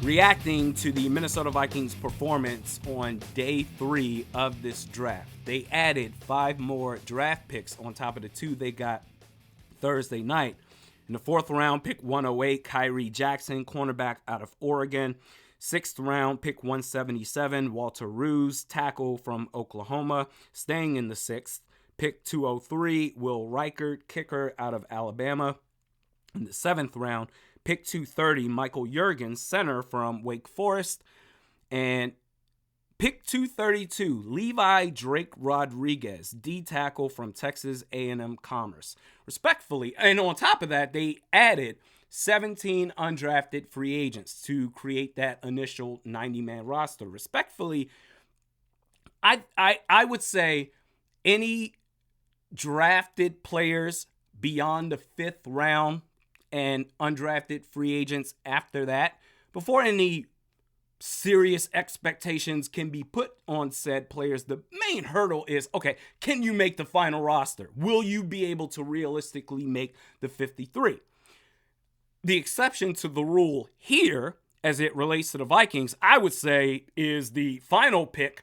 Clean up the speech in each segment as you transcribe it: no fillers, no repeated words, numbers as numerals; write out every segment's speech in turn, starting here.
reacting to the Minnesota Vikings performance on day 3 of this draft. They added 5 more draft picks on top of the 2 they got Thursday night. In the 4th round, pick 108, Khyree Jackson, cornerback out of Oregon. 6th round, pick 177, Walter Roos, tackle from Oklahoma. Staying in the 6th, pick 203, Will Reichard, kicker out of Alabama. In the 7th round, pick 230, Michael Juergens, center from Wake Forest. And pick 232, Levi Drake Rodriguez, D tackle from Texas A&M Commerce. Respectfully, and on top of that, they added 17 undrafted free agents to create that initial 90-man roster. Respectfully, I would say any drafted players beyond the 5th round and undrafted free agents after that, before any serious expectations can be put on said players, the main hurdle is, okay, can you make the final roster? Will you be able to realistically make the 53? The exception to the rule here, as it relates to the Vikings, I would say is the final pick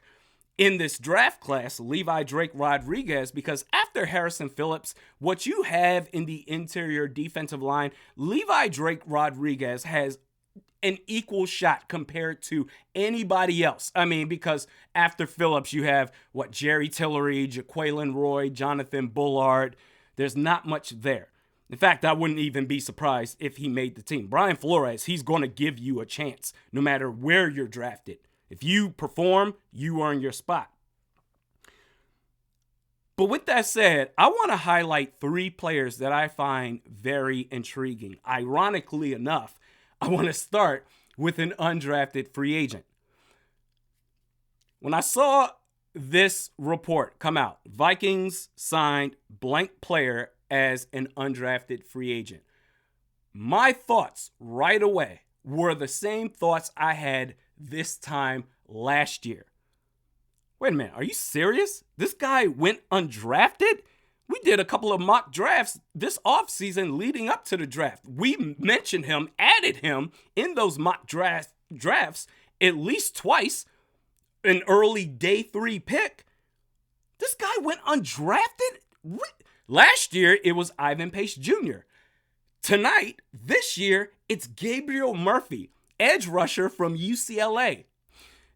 in this draft class, Levi Drake Rodriguez, because after Harrison Phillips, what you have in the interior defensive line, Levi Drake Rodriguez has an equal shot compared to anybody else. I mean, because after Phillips, you have, Jerry Tillery, Jaquelin Roy, Jonathan Bullard. There's not much there. In fact, I wouldn't even be surprised if he made the team. Brian Flores, he's going to give you a chance no matter where you're drafted. If you perform, you earn your spot. But with that said, I want to highlight 3 players that I find very intriguing. Ironically enough, I want to start with an undrafted free agent. When I saw this report come out, Vikings signed blank player as an undrafted free agent, my thoughts right away were the same thoughts I had this time last year. Wait a minute, are you serious? This guy went undrafted? We did a couple of mock drafts this offseason leading up to the draft. We mentioned him, added him in those mock drafts at least twice, an early day 3 pick. This guy went undrafted? Last year, it was Ivan Pace Jr. Tonight, this year, it's Gabriel Murphy, edge rusher from UCLA.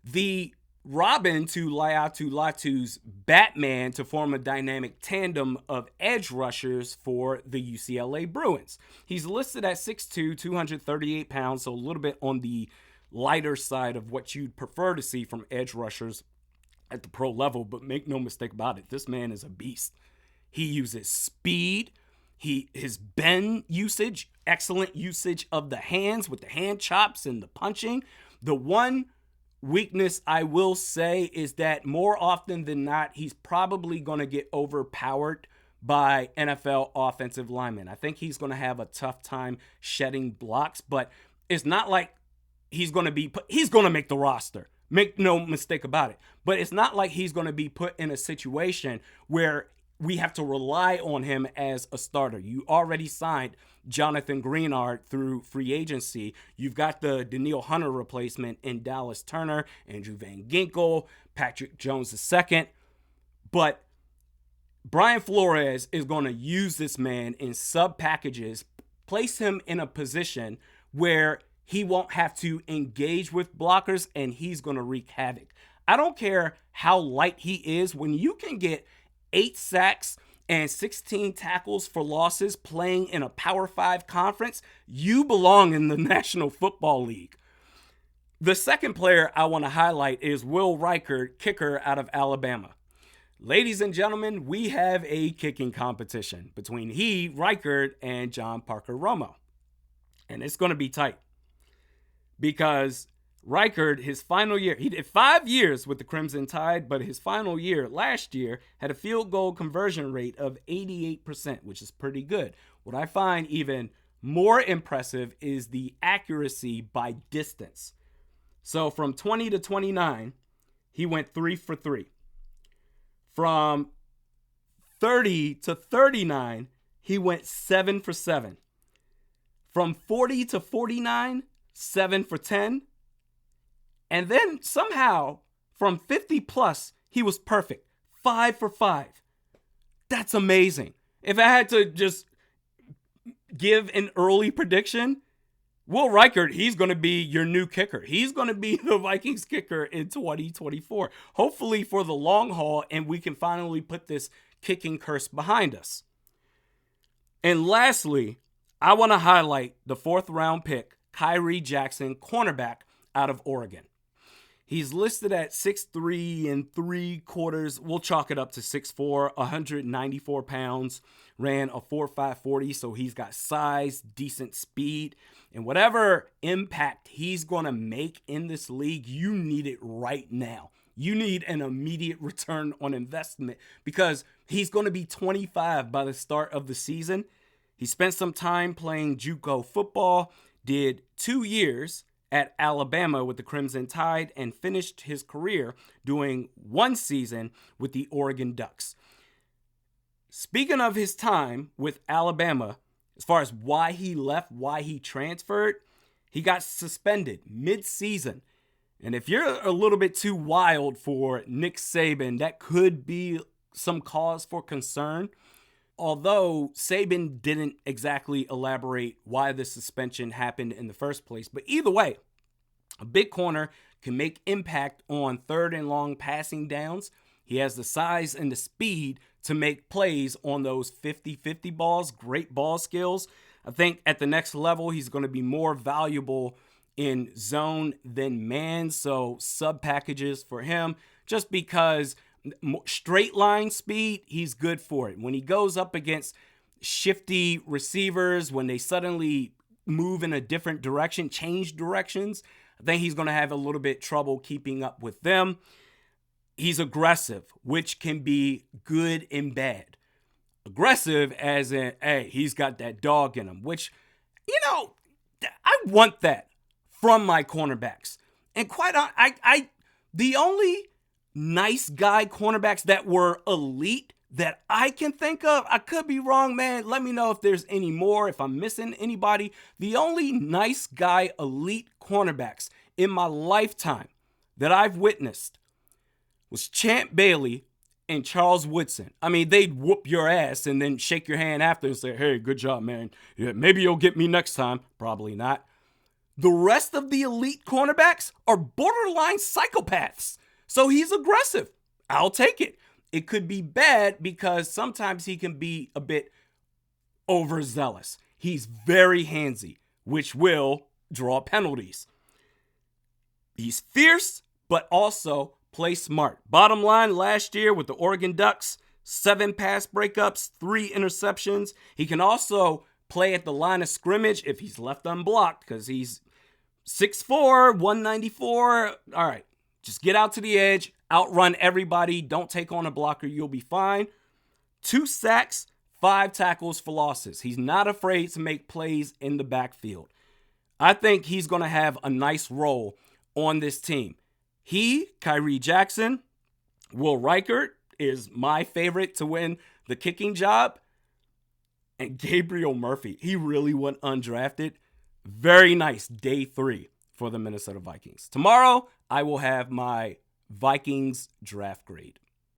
The Robin to Laiatu Latu's Batman to form a dynamic tandem of edge rushers for the UCLA Bruins. He's listed at 6'2", 238 pounds, so a little bit on the lighter side of what you'd prefer to see from edge rushers at the pro level, but make no mistake about it, this man is a beast. He uses speed, his bend usage, excellent usage of the hands with the hand chops and the punching. The one weakness I will say is that more often than not, he's probably going to get overpowered by NFL offensive linemen. I think he's going to have a tough time shedding blocks, but it's not like he's going to make the roster. Make no mistake about it. But it's not like he's going to be put in a situation where we have to rely on him as a starter. You already signed Jonathan Greenard through free agency. You've got the Danielle Hunter replacement in Dallas Turner, Andrew Van Ginkel, Patrick Jones II. But Brian Flores is going to use this man in sub packages, place him in a position where he won't have to engage with blockers, and he's going to wreak havoc. I don't care how light he is. When you can get 8 sacks and 16 tackles for losses playing in a Power 5 conference, you belong in the National Football League. The second player I want to highlight is Will Reichard, kicker out of Alabama. Ladies and gentlemen, we have a kicking competition between Reichard, and John Parker Romo. And it's going to be tight because Reichard, his final year, he did 5 years with the Crimson Tide, but his final year last year had a field goal conversion rate of 88%, which is pretty good. What I find even more impressive is the accuracy by distance. So from 20 to 29, he went 3 for 3. From 30 to 39, he went 7 for 7. From 40 to 49, 7 for 10. And then somehow from 50 plus, he was perfect. 5 for 5. That's amazing. If I had to just give an early prediction, Will Reichard, he's going to be your new kicker. He's going to be the Vikings kicker in 2024. Hopefully for the long haul, and we can finally put this kicking curse behind us. And lastly, I want to highlight the 4th round pick, Khyree Jackson, cornerback out of Oregon. He's listed at 6'3 3/4. We'll chalk it up to 6'4", 194 pounds, ran a 4.5 40, so he's got size, decent speed, and whatever impact he's going to make in this league, you need it right now. You need an immediate return on investment because he's going to be 25 by the start of the season. He spent some time playing JUCO football, did 2 years at Alabama with the Crimson Tide, and finished his career doing 1 season with the Oregon Ducks. Speaking of his time with Alabama, as far as why he left, why he transferred, he got suspended mid-season. And if you're a little bit too wild for Nick Saban, that could be some cause for concern. Although Saban didn't exactly elaborate why the suspension happened in the first place. But either way, a big corner can make impact on 3rd and long passing downs. He has the size and the speed to make plays on those 50-50 balls, great ball skills. I think at the next level, he's going to be more valuable in zone than man. So sub packages for him, just because straight line speed, he's good for it. When he goes up against shifty receivers, when they suddenly move in a different direction, change directions, I think he's going to have a little bit trouble keeping up with them. He's aggressive, which can be good and bad. Aggressive as in, hey, he's got that dog in him, which, I want that from my cornerbacks. And the only nice guy cornerbacks that were elite that I can think of, I could be wrong, man. Let me know if there's any more, if I'm missing anybody. The only nice guy elite cornerbacks in my lifetime that I've witnessed was Champ Bailey and Charles Woodson. I mean, they'd whoop your ass and then shake your hand after and say, hey, good job, man. Yeah, maybe you'll get me next time. Probably not. The rest of the elite cornerbacks are borderline psychopaths. So he's aggressive. I'll take it. It could be bad because sometimes he can be a bit overzealous. He's very handsy, which will draw penalties. He's fierce, but also play smart. Bottom line, last year with the Oregon Ducks, 7 pass breakups, 3 interceptions. He can also play at the line of scrimmage if he's left unblocked because he's 6'4", 194. All right. Just get out to the edge, outrun everybody, don't take on a blocker, you'll be fine. 2 sacks, 5 tackles for losses. He's not afraid to make plays in the backfield. I think he's going to have a nice role on this team. He, Khyree Jackson, Will Reichard is my favorite to win the kicking job. And Gabriel Murphy, he really went undrafted. Very nice day 3 for the Minnesota Vikings. Tomorrow, I will have my Vikings draft grade.